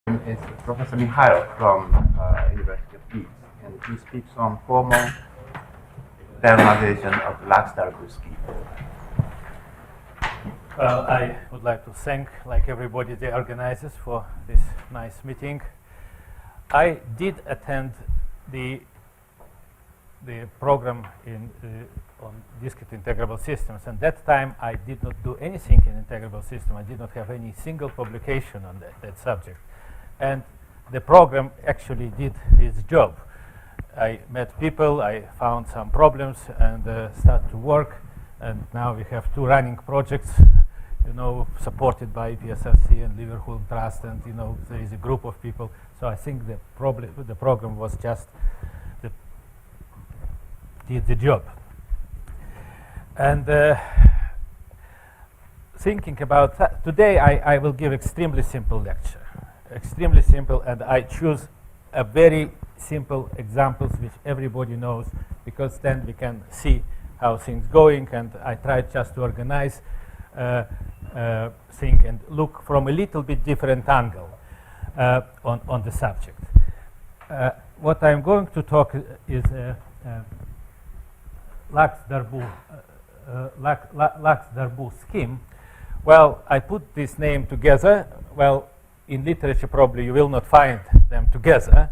Is Professor Mikhailov from University of Leeds, and he speaks on formal diagonalization of Lax-Darboux scheme. Well, I would like to thank, like everybody, the organizers for this nice meeting. I did attend the program on discrete integrable systems, and that time I did not do anything in integrable system. I did not have any single publication on that subject. And the program actually did its job. I met people, I found some problems, and started to work. And now we have 2 running projects, supported by PSRC and Liverpool Trust, and there is a group of people. So I think the program was just did the job. And thinking about that, today I will give extremely simple lecture. Extremely simple, and I choose a very simple examples which everybody knows, because then we can see how things going, and I tried just to organize thing and look from a little bit different angle on the subject. What I'm going to talk is Lax-Darboux scheme. Well, I put this name together. Well, in literature, probably you will not find them together,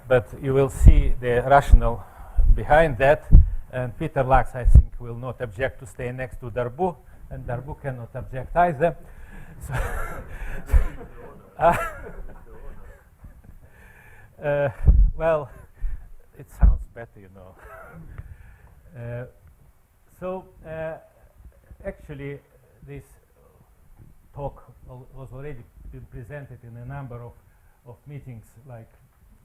but you will see the rationale behind that. And Peter Lax, I think, will not object to stay next to Darboux, and Darboux cannot object either. So well, it sounds better, actually, this talk was already been presented in a number of meetings, like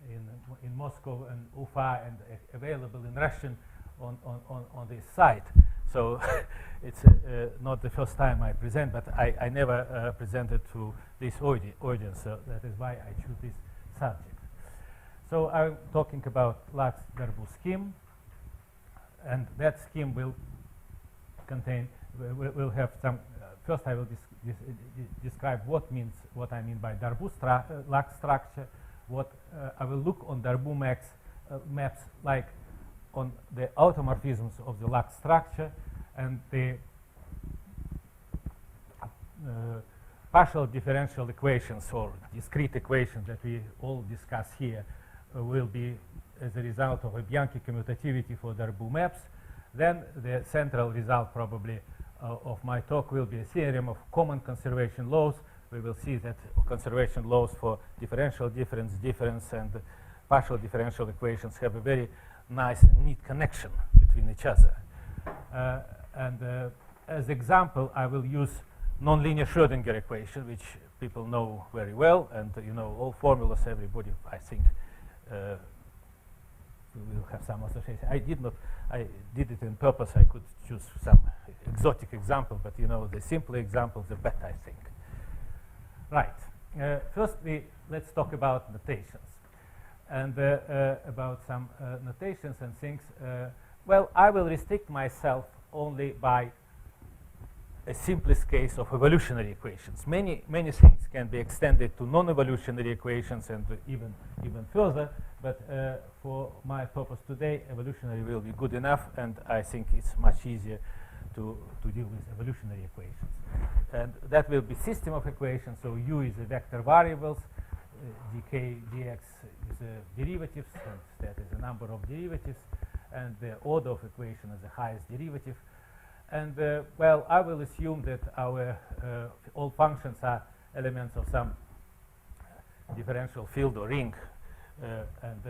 in Moscow and Ufa, and available in Russian on this site. So it's not the first time I present, but I never presented to this audience, so that is why I choose this subject. So I'm talking about Lax-Darboux scheme, and that scheme will contain, will have some, first I will describe what I mean by Darboux Lax structure, what I will look on Darboux maps like on the automorphisms of the Lax structure, and the partial differential equations or discrete equations that we all discuss here will be as a result of a Bianchi commutativity for Darboux maps. Then the central result probably of my talk will be a theorem of common conservation laws. We will see that conservation laws for differential difference, and partial differential equations have a very nice and neat connection between each other. As example, I will use nonlinear Schrödinger equation, which people know very well, and all formulas. Everybody, I think, will have some association. I did it on purpose. I could choose some exotic example, but the simpler examples, the better, I think. Right. First, let's talk about notations, and about some notations and things. Well, I will restrict myself only by a simplest case of evolutionary equations. Many things can be extended to non-evolutionary equations and even further, but for my purpose today, evolutionary will be good enough, and I think it's much easier to deal with evolutionary equations. And that will be system of equations, so u is a vector variables, dk, dx is a derivatives, and that is a number of derivatives, and the order of equation is the highest derivative. And well, I will assume that our all functions are elements of some differential field or ring, and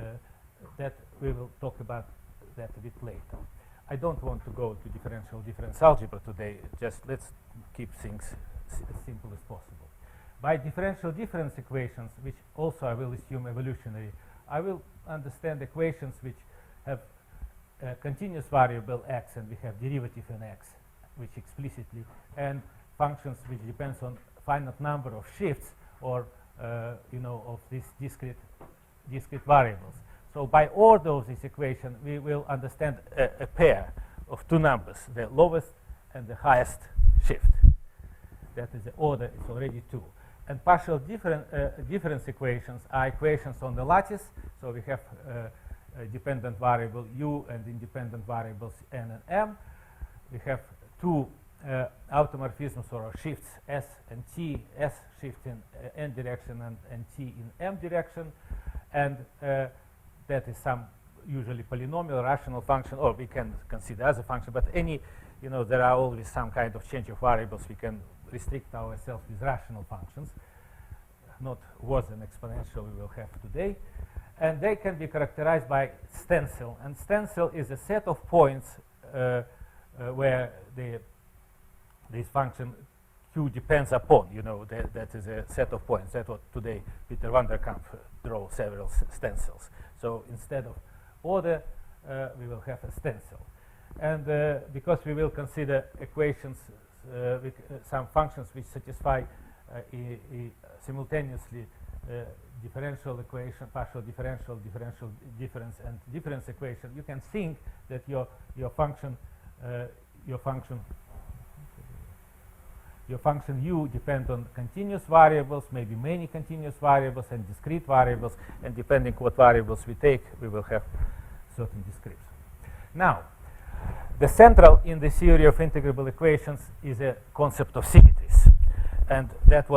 that we will talk about that a bit later. I don't want to go to differential-difference algebra today. Just let's keep things as simple as possible. By differential-difference equations, which also I will assume evolutionary, I will understand equations which have continuous variable x, and we have derivative in x, which explicitly, and functions which depends on finite number of shifts, or of these discrete variables. So by order of this equation, we will understand a pair of 2 numbers, the lowest and the highest shift. That is the order, it's already 2. And partial difference equations are equations on the lattice. So we have a dependent variable u and independent variables n and m. We have two automorphisms or shifts s and t, s shift in n direction and t in m direction. And that is some usually polynomial rational function, or we can consider as a function, but any, there are always some kind of change of variables. We can restrict ourselves with rational functions, not was an exponential we will have today. And they can be characterized by stencil. And stencil is a set of points where this function q depends upon, that is a set of points. That's what today Peter van der Kamp drew several stencils. So instead of order, we will have a stencil. And because we will consider equations with some functions which satisfy simultaneously differential equation, partial differential, differential difference, and difference equation, you can think that your function u depends on continuous variables, maybe many continuous variables and discrete variables, and depending what variables we take, we will have certain description. Now, the central in the theory of integrable equations is a concept of symmetries, and that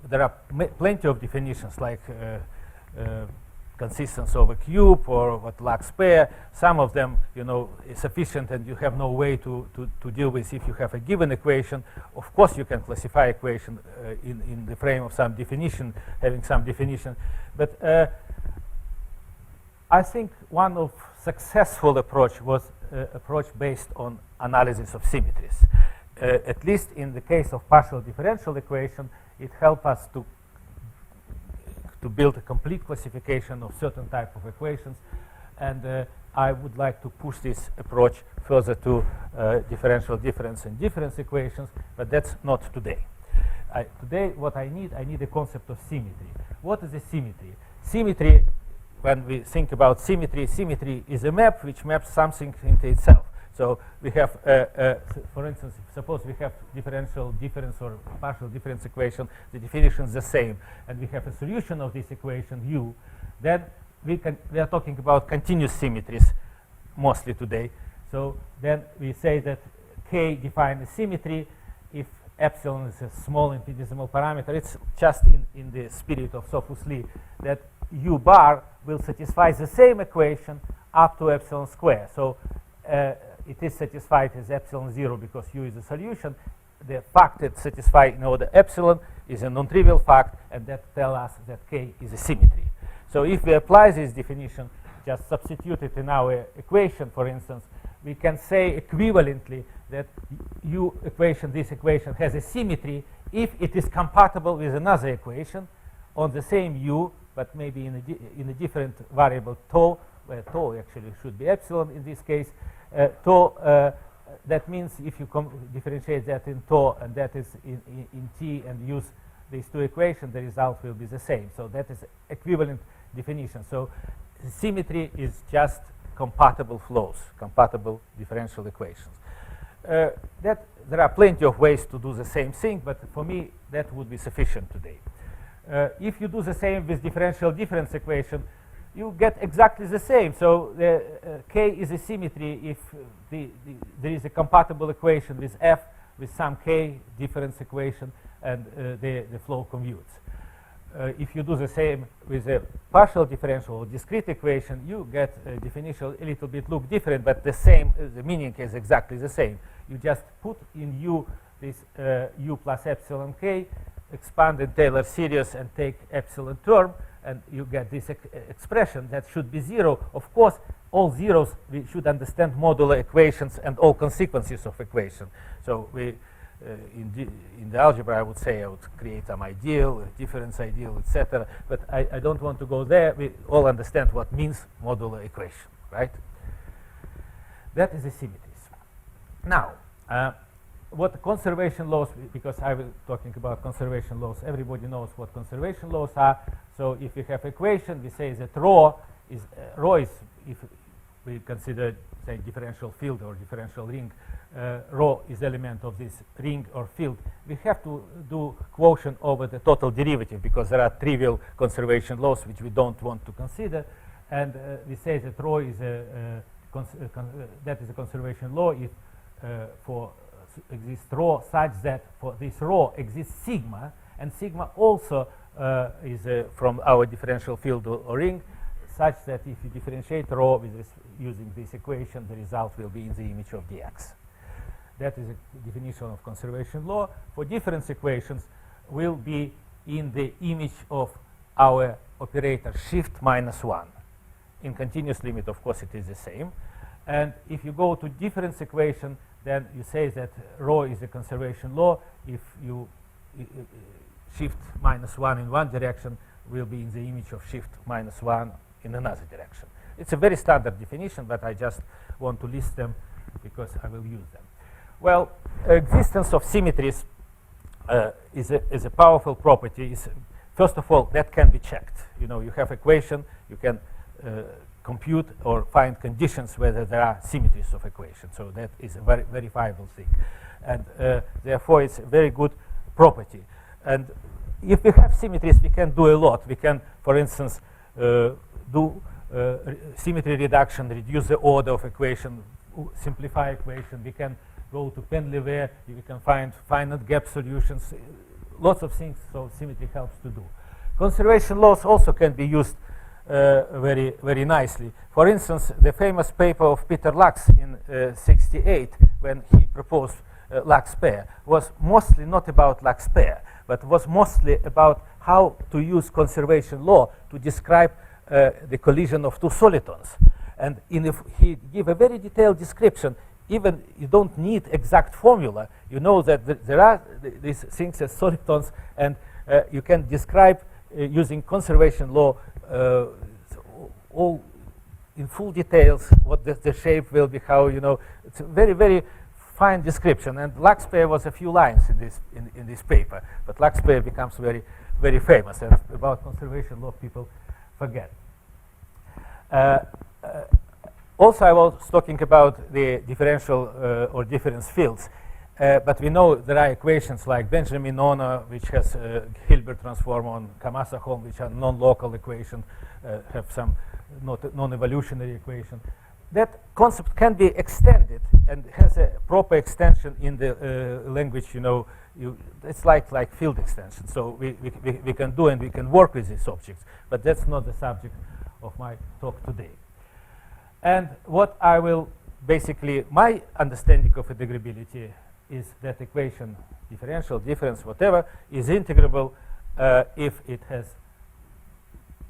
there are plenty of definitions like consistence of a cube or what Lax pair. Some of them, is sufficient, and you have no way to deal with if you have a given equation. Of course, you can classify equation in the frame of some definition, having some definition. But I think one of successful approach was approach based on analysis of symmetries. At least in the case of partial differential equation, it helped us to build a complete classification of certain type of equations, and I would like to push this approach further to differential difference and difference equations, but that's not today. Today, what I need a concept of symmetry. What is a symmetry? Symmetry, when we think about symmetry, symmetry is a map which maps something into itself. So we have, for instance, suppose we have differential difference or partial difference equation, the definition is the same, and we have a solution of this equation u, then we are talking about continuous symmetries mostly today. So then we say that K defines a symmetry if epsilon is a small infinitesimal parameter. It's just in the spirit of Sophus Lee that u bar will satisfy the same equation up to epsilon square. So it is satisfied as epsilon 0 because u is a solution. The fact that satisfied in order epsilon is a non-trivial fact, and that tells us that K is a symmetry. So if we apply this definition, just substitute it in our equation, for instance, we can say equivalently that this equation has a symmetry if it is compatible with another equation on the same u, but maybe in a different variable tau, where tau actually should be epsilon in this case. That means if you differentiate that in tau and that is in t and use these two equations, the result will be the same. So that is equivalent definition. So symmetry is just compatible flows, compatible differential equations. There are plenty of ways to do the same thing, but for me that would be sufficient today. If you do the same with differential difference equation, you get exactly the same. So K is a symmetry if there is a compatible equation with F with some K difference equation, and the flow commutes. If you do the same with a partial differential or discrete equation, you get a definition a little bit look different, but the same. The meaning is exactly the same. You just put in U this U plus epsilon K, expand the Taylor series, and take epsilon term, and you get this expression that should be 0. Of course, all zeros, we should understand modular equations and all consequences of equation. So we, in the algebra, I would say I would create some ideal, a difference ideal, etc. But I don't want to go there. We all understand what means modular equation, right? That is the symmetries. Now, what conservation laws, because I was talking about conservation laws, everybody knows what conservation laws are. So if you have equation, we say that rho is if we consider, say, differential field or differential ring, rho is element of this ring or field, we have to do quotient over the total derivative because there are trivial conservation laws which we don't want to consider. And we say that rho is that is a conservation law if for exists rho such that for this rho exists sigma, and sigma also is from our differential field or ring, such that if you differentiate rho with this using this equation, the result will be in the image of dx. That is a definition of conservation law. For difference equations, will be in the image of our operator shift minus 1. In continuous limit, of course, it is the same. And if you go to difference equation, then you say that rho is a conservation law. If you shift minus 1 in one direction, will be in the image of shift minus 1 in another direction. It's a very standard definition, but I just want to list them because I will use them. Well, existence of symmetries is a powerful property. First of all, that can be checked. You know, you have equation, you can compute or find conditions whether there are symmetries of equation. So that is a very verifiable thing. And therefore, it's a very good property. And if we have symmetries, we can do a lot. We can, for instance, do symmetry reduction, reduce the order of equation, simplify equation. We can go to Penlever. We can find finite gap solutions. Lots of things. So symmetry helps to do. Conservation laws also can be used very, very nicely. For instance, the famous paper of Peter Lax in '68, when he proposed Lax pair, was mostly not about Lax pair, but was mostly about how to use conservation law to describe the collision of two solitons. And he gave a very detailed description. Even you don't need exact formula. You know that there are these things as solitons, and you can describe using conservation law all in full details what the shape will be, how, you know. It's a very, very fine description. And Lax pair was a few lines in this paper, but Lax pair becomes very, very famous. And about conservation law, people forget. Also, I was talking about the differential or difference fields, but we know there are equations like Benjamin-Nona, which has Hilbert transform on Kamasa-Holm, which are non-local equations, have some non-evolutionary equation. That concept can be extended and has a proper extension in the language. You know, it's like field extension. So we can do and we can work with these objects, but that's not the subject of my talk today. And what I will basically, my understanding of integrability is that equation, differential, difference, whatever, is integrable if it has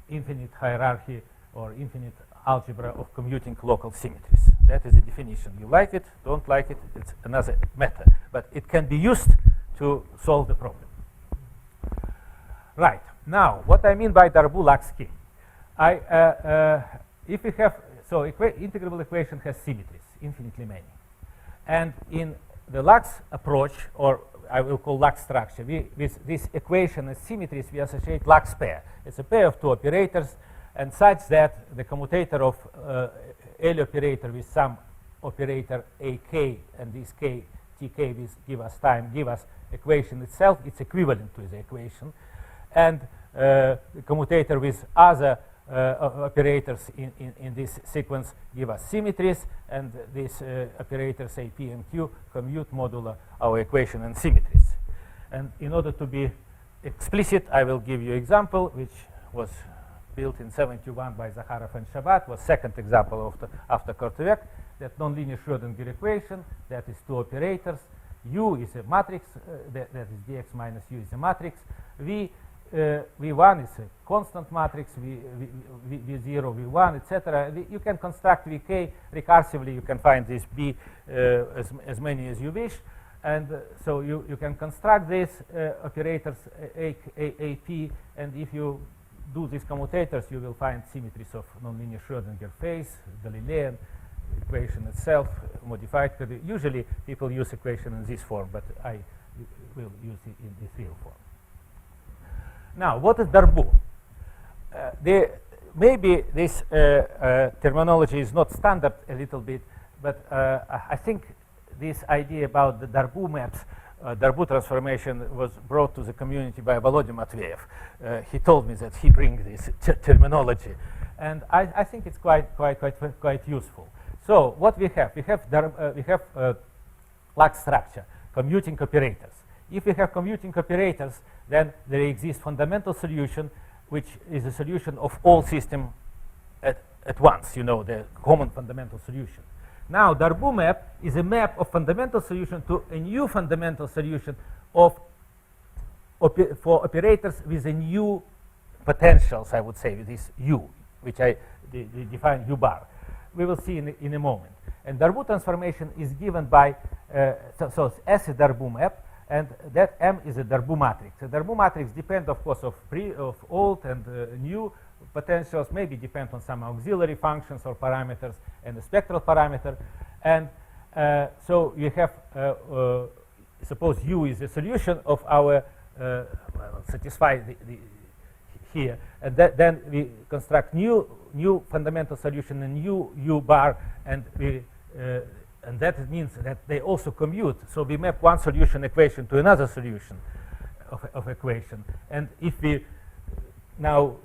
infinite hierarchy or infinite algebra of commuting local symmetries. That is the definition. You like it, don't like it, it's another matter. But it can be used to solve the problem. Right. Now, what I mean by Darboux-Lax scheme. If we have, so integrable equation has symmetries, infinitely many. And in the Lax approach, or I will call Lax structure, with this equation as symmetries, we associate Lax pair. It's a pair of two operators, and such that the commutator of L operator with some operator AK, and this K, TK will give us time, give us equation itself. It's equivalent to the equation. And the commutator with other operators in this sequence give us symmetries, and these operators A, P, and Q commute modulo our equation and symmetries. And in order to be explicit, I will give you example, which was built in '71 by Zakharov and Shabbat, was second example of after Korteweg, that nonlinear Schrödinger equation, that is two operators. U is a matrix, that is dx minus u is a matrix. V1 is a constant matrix, V0, V1, etc. You can construct Vk recursively. You can find this B as many as you wish. And so you can construct these operators AP, and if you do these commutators, you will find symmetries of nonlinear Schrödinger phase, Galilean equation itself, modified. Usually people use equation in this form, but I will use it in this real form. Now, what is Darboux? maybe this terminology is not standard a little bit, but I think this idea about the Darboux maps, Darboux transformation was brought to the community by Volodya Matveyev. He told me that he brings this terminology, and I think it's quite useful. So what we have Lax structure, commuting operators. If we have commuting operators, then there exists fundamental solution, which is a solution of all systems at once, you know, the common fundamental solution. Now, Darboux map is a map of fundamental solution to a new fundamental solution of for operators with a new potentials, I would say, with this U, which I define U bar. We will see in a moment. And Darboux transformation is given by, so S is Darboux map, and that M is a Darboux matrix. The Darboux matrix depends, of course, of old and new potentials, maybe depend on some auxiliary functions or parameters and the spectral parameter. And so you have, suppose U is a solution of our, satisfy here, and then we construct new fundamental solution, a new U bar, and we and that means that they also commute. So we map one solution equation to another solution of equation. And if we now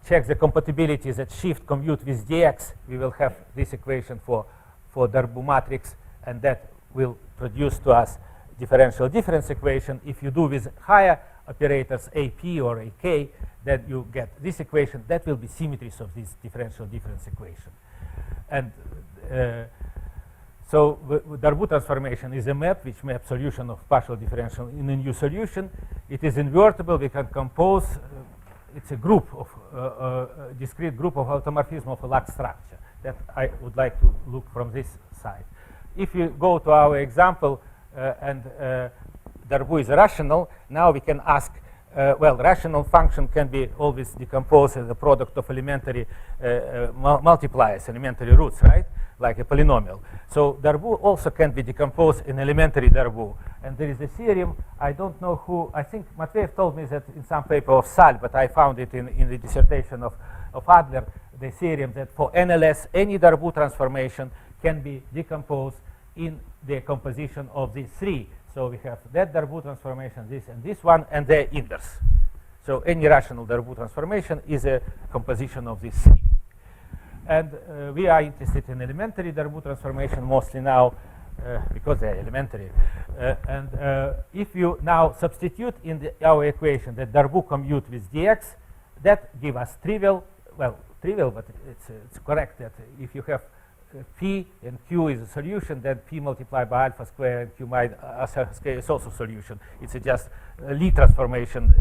check the compatibility that shift commute with dx, we will have this equation for Darboux matrix, and that will produce to us differential difference equation. If you do with higher operators AP or AK, then you get this equation. That will be symmetries of this differential difference equation. And so Darboux transformation is a map which maps solution of partial differential in a new solution. It is invertible. We can compose. It's a group of discrete group of automorphism of a Lax structure that I would like to look from this side. If you go to our example and Darboux is rational, now we can ask, well, rational function can be always decomposed as a product of elementary multipliers, elementary roots, right? Like a polynomial. So Darboux also can be decomposed in elementary Darboux. And there is a theorem, I don't know who, I think Matveyev told me that in some paper of Sal, but I found it in the dissertation of Adler, the theorem that for NLS, any Darboux transformation can be decomposed in the composition of these three. So we have that Darboux transformation, this and this one, and the inverse. So any rational Darboux transformation is a composition of these three. And we are interested in elementary Darboux transformation mostly now because they are elementary. And if you now substitute in our equation that Darboux commute with dx, that gives us trivial, well, trivial, but it's correct that if you have P and Q is a solution, then P multiplied by alpha square and Q minus alpha square is also a solution. It's just a Lie transformation,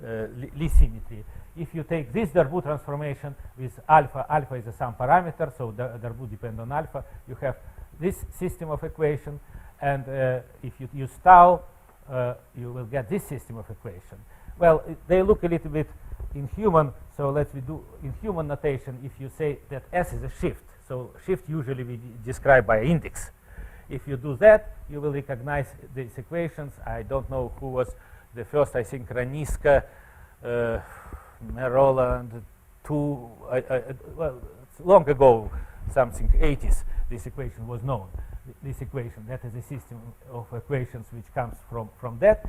Lie symmetry. If you take this Darboux transformation with alpha, alpha is a some parameter, so Darboux depends on alpha, you have this system of equation, and if you use tau, you will get this system of equation. Well, they look a little bit inhuman, so let's do in human notation. If you say that S is a shift, so shift usually we describe by index. If you do that, you will recognize these equations. I don't know who was the first, I think Raniska, Merola, and well, it's long ago, something 80s, this equation was known. This equation, that is a system of equations which comes from that.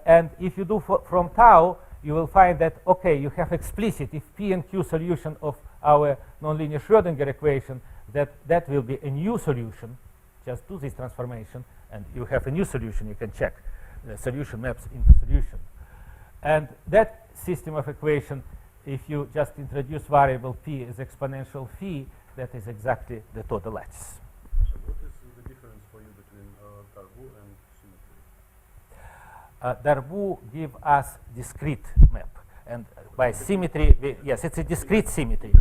And if you do from tau, you will find that, okay, you have explicit, if P and Q solution of our nonlinear Schrödinger equation, that will be a new solution. Just do this transformation, and you have a new solution. You can check the solution maps into solution. And that system of equation, if you just introduce variable P as exponential phi, that is exactly the total lattice. So what is the difference for you between Darboux and symmetry? Darboux give us discrete map, and by symmetry, yes, it's a discrete symmetry.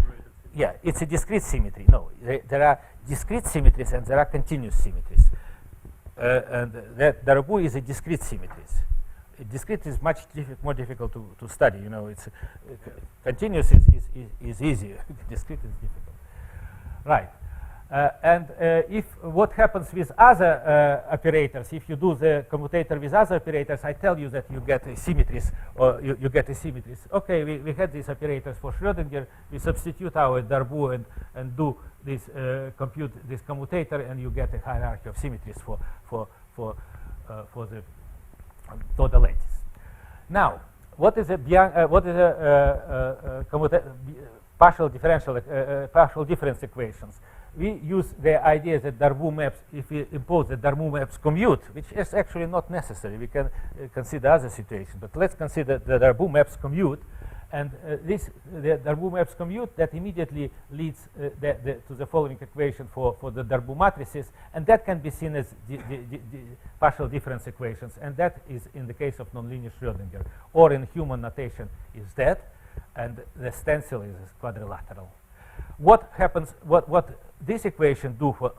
Yeah, it's a discrete symmetry. No, there are discrete symmetries and there are continuous symmetries. And that Darboux is a discrete symmetries. Discrete is much more difficult to study. You know, it's continuous is easier. Discrete is difficult. Right. If what happens with other operators, if you do the commutator with other operators, I tell you that you get asymmetries, or you get asymmetries. Okay, we had these operators for Schrödinger. We substitute our Darboux and do this compute this commutator, and you get a hierarchy of symmetries for the total lattice. Now, what is a partial difference equations? We use the idea that Darboux maps, if we impose the Darboux maps commute, which is actually not necessary. We can consider other situations, but let's consider the Darboux maps commute. And the Darboux maps commute, that immediately leads to the following equation for the Darboux matrices, and that can be seen as the partial difference equations, and that is in the case of nonlinear Schrödinger, or in human notation is that, and the stencil is quadrilateral. What happens? What this equation do for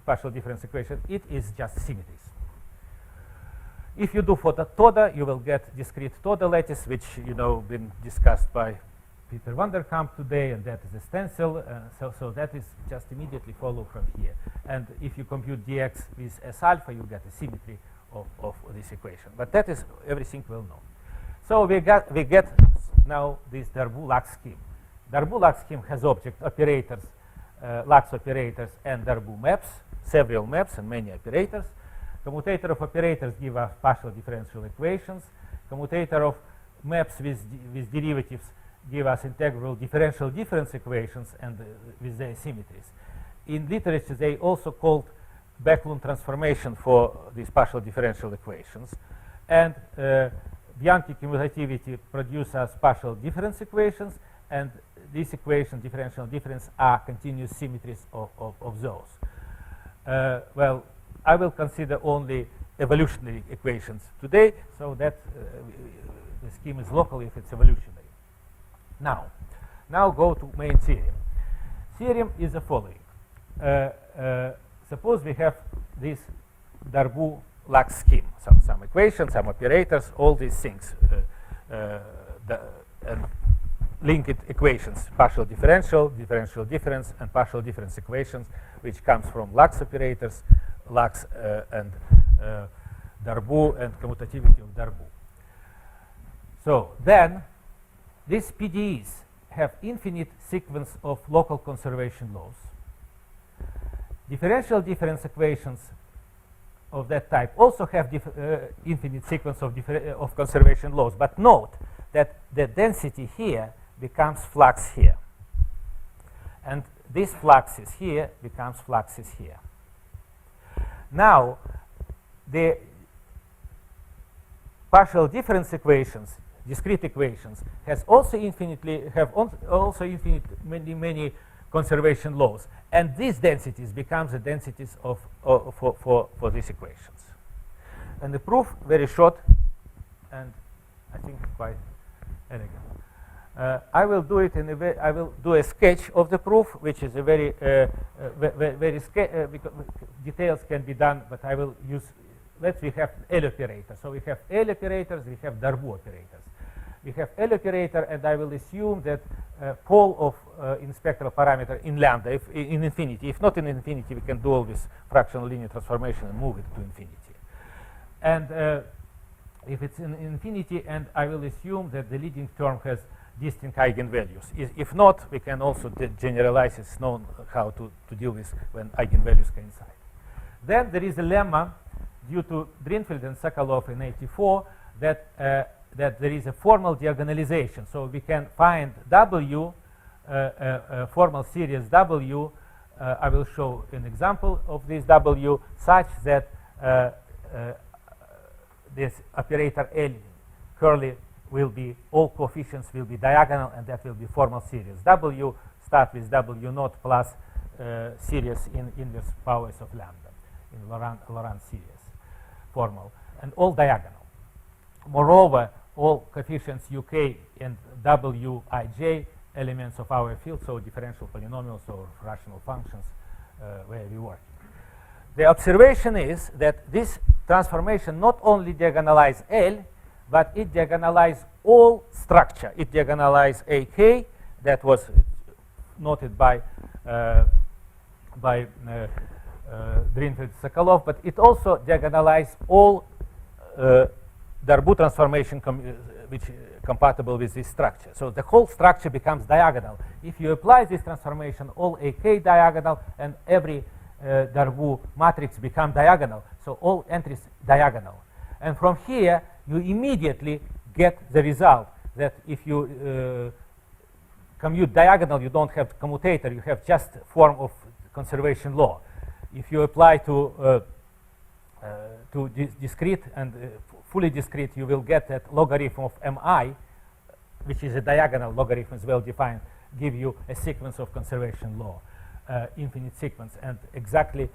partial difference equation? It is just symmetries. If you do for the Toda, you will get discrete Toda lattice, which been discussed by Peter van der Kamp today, and that is a stencil. So that is just immediately follow from here. And if you compute dx with S alpha, you get a symmetry of this equation. But that is everything well known. So we get now this Darboux-Lax scheme. Darboux-Lax scheme has object operators, Lax operators, and Darboux maps, several maps and many operators. Commutator of operators give us partial differential equations. Commutator of maps with derivatives give us integral differential difference equations and with their symmetries. In literature, they also called Backlund transformation for these partial differential equations. And Bianchi commutativity produces partial difference equations, and these equations, differential difference, are continuous symmetries of those. Well, I will consider only evolutionary equations today, so that the scheme is local if it's evolutionary. Now go to main theorem. Theorem is the following. Suppose we have this Darboux-Lax scheme, some equations, some operators, all these things, and linked equations, partial differential, differential difference, and partial difference equations, which comes from Lax operators, Lax and Darboux, and commutativity of Darboux. So then, these PDEs have infinite sequence of local conservation laws. Differential difference equations of that type also have infinite sequence of conservation laws. But note that the density here becomes flux here. And this fluxes here becomes fluxes here. Now, the partial difference equations, discrete equations, have also many conservation laws, and these densities become the densities for these equations. And the proof, very short, and I think quite elegant. I will do it in a way. I will do a sketch of the proof, which is a very details can be done, but I will use. We have L operator. So we have L operators. We have Darboux operators. We have L operator, and I will assume that pole of in spectral parameter in lambda, in infinity. If not in infinity, we can do all this fractional linear transformation and move it to infinity. And if it's in infinity, and I will assume that the leading term has distinct eigenvalues. If not, we can also generalize. It's known how to deal with when eigenvalues coincide. Then there is a lemma due to Drinfeld and Sokolov in '84 that there is a formal diagonalization. So we can find W, a formal series W. I will show an example of this W such that this operator L curly will be, all coefficients will be diagonal, and that will be formal series. W start with W naught plus series in inverse powers of lambda in Laurent series, formal, and all diagonal. Moreover, all coefficients UK and Wij elements of our field, so differential polynomials or rational functions where we work. The observation is that this transformation not only diagonalizes L, but it diagonalizes all structure. It diagonalizes AK, that was noted by Greenfield-Sokolov, but it also diagonalizes all Darboux transformation which compatible with this structure. So the whole structure becomes diagonal. If you apply this transformation, all AK diagonal and every Darboux matrix become diagonal. So all entries diagonal. And from here, you immediately get the result that if you commute diagonal, you don't have commutator, you have just form of conservation law. If you apply to discrete and fully discrete, you will get that logarithm of mi, which is a diagonal logarithm, is well defined, give you a sequence of conservation law, infinite sequence, and exactly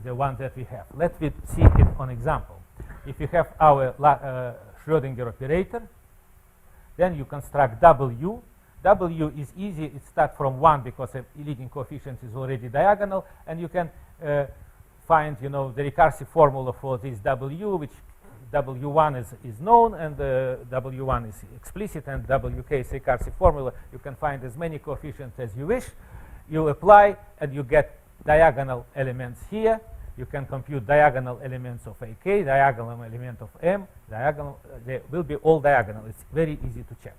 the one that we have. Let's see it on example. If you have our Schrödinger operator, then you construct W. W is easy. It starts from 1 because the leading coefficient is already diagonal, and you can find, the recursive formula for this W, which W1 is known, and W1 is explicit, and WK is recursive formula. You can find as many coefficients as you wish. You apply, and you get diagonal elements here. You can compute diagonal elements of AK, diagonal element of M, diagonal. They will be all diagonal. It's very easy to check.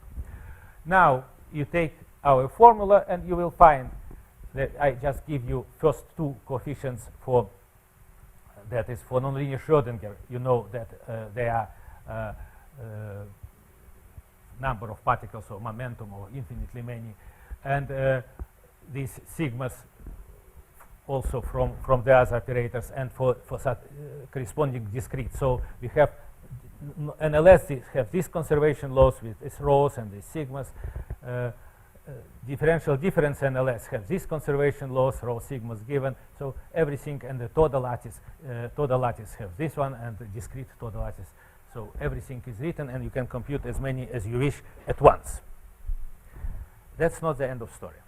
Now, you take our formula, and you will find that I just give you first two coefficients for, that is for nonlinear Schrödinger. You know that they are number of particles or momentum or infinitely many. And these sigmas also from the other operators and for corresponding discrete. So we have NLS have these conservation laws with its rho's and these sigmas. Differential difference NLS have these conservation laws, rho sigmas given. So everything, and the total lattice have this one, and the discrete total lattice. So everything is written, and you can compute as many as you wish at once. That's not the end of story.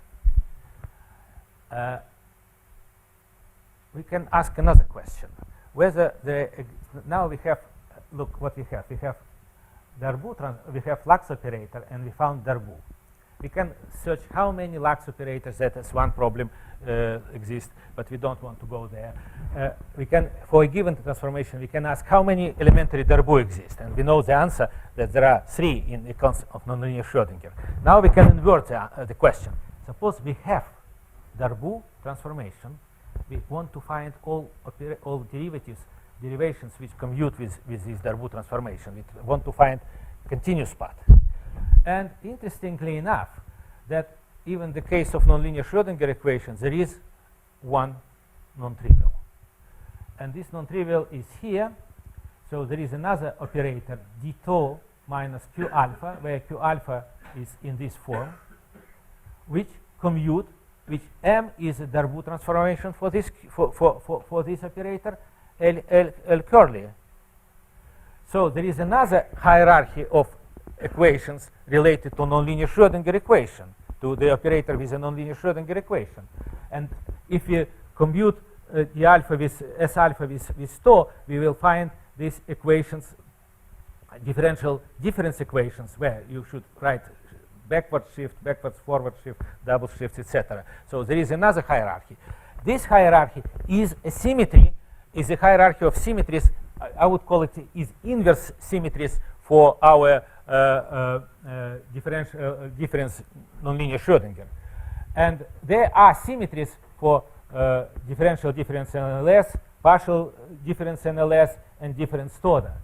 We can ask another question. Whether now we have, look what we have. We have Darboux, we have Lax operator, and we found Darboux. We can search how many Lax operators, that is one problem, exist, but we don't want to go there. We can, for a given transformation, we can ask how many elementary Darboux exist, and we know the answer that there are 3 in the concept of nonlinear Schrödinger. Now we can invert the question. Suppose we have Darboux transformation. We want to find all derivations which commute with this Darboux transformation. We want to find continuous path. And interestingly enough, that even the case of nonlinear Schrödinger equations, there is one non-trivial. And this non-trivial is here. So there is another operator, d tau minus q alpha, where q alpha is in this form, which commute, which M is a Darboux transformation for this for this operator, L curly. So there is another hierarchy of equations related to nonlinear Schrödinger equation, to the operator with a nonlinear Schrödinger equation. And if you compute the alpha with S alpha with tau, we will find these equations, differential difference equations, where you should write backward shift, backwards forward shift, double shift, etc. So there is another hierarchy. This hierarchy is a symmetry, is a hierarchy of symmetries. I would call it is inverse symmetries for our difference nonlinear Schrödinger. And there are symmetries for differential difference NLS, partial difference NLS, and difference Toda.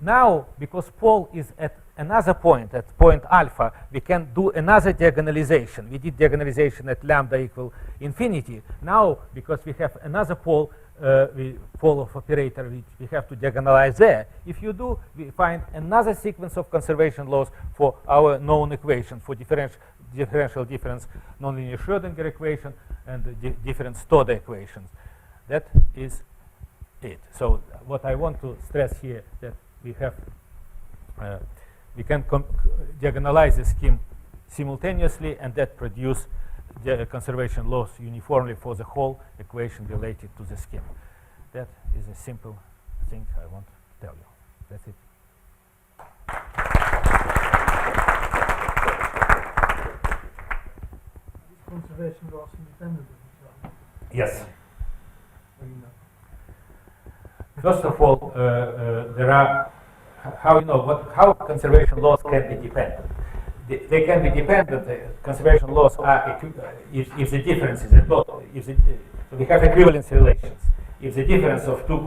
Now, because Paul is at another point, at point alpha, we can do another diagonalization. We did diagonalization at lambda equal infinity. Now, because we have another pole, pole of operator, which we have to diagonalize there. If you do, we find another sequence of conservation laws for our known equation, for differential difference nonlinear Schrödinger equation and the difference Toda equations. That is it. So what I want to stress here, that we have we can diagonalize the scheme simultaneously, and that produce the conservation laws uniformly for the whole equation related to the scheme. That is a simple thing I want to tell you. That's it. This conservation conservation laws independent of each other? Yes. Or you know? First of all, there are how conservation laws can be dependent. They can be dependent. Conservation laws are if the difference is so we have equivalence relations. If the difference of two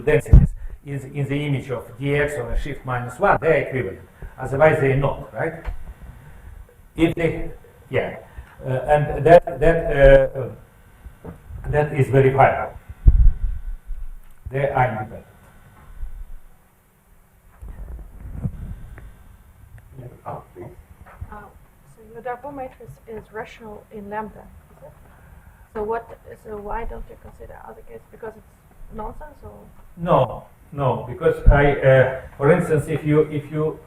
densities is in the image of dx or a shift minus 1, they are equivalent. Otherwise, they are not, right? If they, and that is verifiable. They are independent. So your Darboux matrix is rational in lambda, is it? So why don't you consider other cases? Because it's nonsense, or? No, because for instance, if you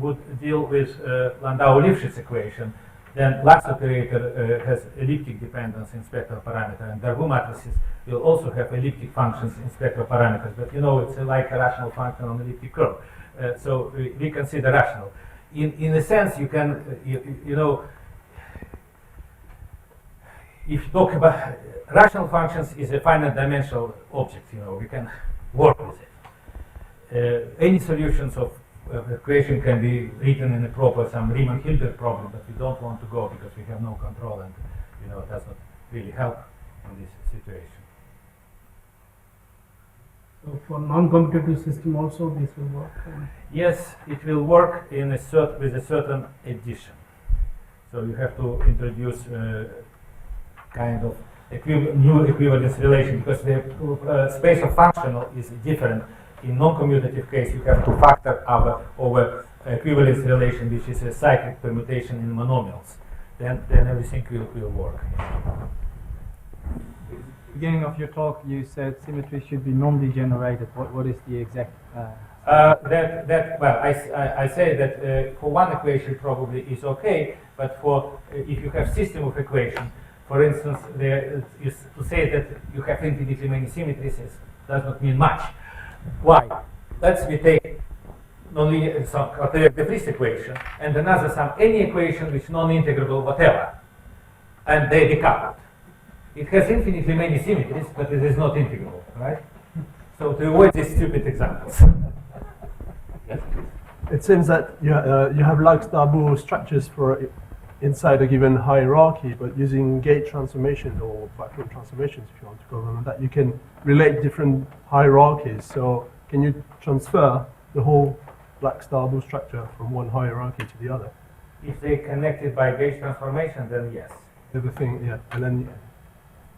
would deal with Landau-Lifshitz equation, then Lax operator has elliptic dependence in spectral parameter, and Darboux matrices will also have elliptic functions in spectral parameters. But it's like a rational function on elliptic curve. So we consider rational. In a sense, you can, if you talk about rational functions, is a finite dimensional object. We can work with it. Any solutions of equation can be written in a proper some Riemann-Hilbert problem, but we don't want to go because we have no control, and it does not really help in this situation. So for non-commutative system also this will work? Yes, it will work in with a certain addition. So you have to introduce kind of new equivalence relation, because the space of functional is different. In non-commutative case, you have to factor over equivalence relation, which is a cyclic permutation in monomials. Then everything will work. Beginning of your talk, you said symmetry should be non-degenerated. What is the exact? I say that for one equation probably is okay, but for if you have system of equations, for instance, to say that you have infinitely many symmetries does not mean much. Why? Let's take some de Vries equation and another any equation which non-integrable whatever, and they decoupled. It has infinitely many symmetries, but it is not integrable, right? So to avoid these stupid examples. Yes? It seems that you have Lax-Darboux structures for inside a given hierarchy, but using gate transformation or backroom transformations, if you want to go on that, you can relate different hierarchies. So can you transfer the whole Lax-Darboux structure from one hierarchy to the other? If they connected by gauge transformation, then yes. Everything, yeah, and then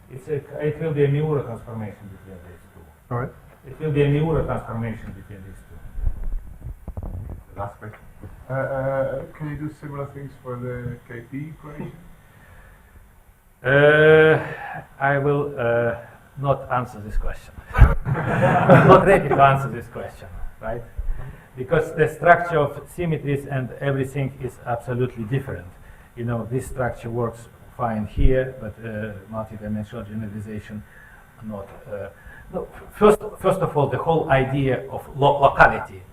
it will be a Miura transformation between these two. all right. It will be a Miura transformation between these two. Last question. Can you do similar things for the KP equation? I will not answer this question. I'm not ready to answer this question, right? Because the structure of symmetries and everything is absolutely different. This structure works fine here, but multidimensional generalization not. No, first of all, the whole idea of locality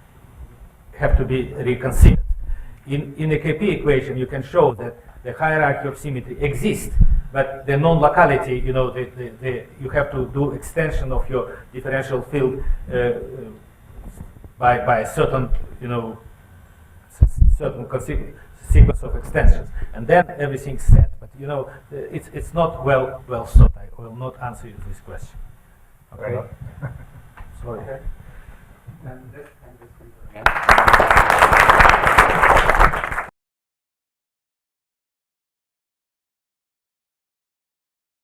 have to be reconsidered. In a KP equation, you can show that the hierarchy of symmetry exists, but the non-locality, you have to do extension of your differential field by a certain, certain sequence of extensions, and then everything's set. But it's not well thought. I will not answer you this question. Okay. Sorry. Okay. And this again.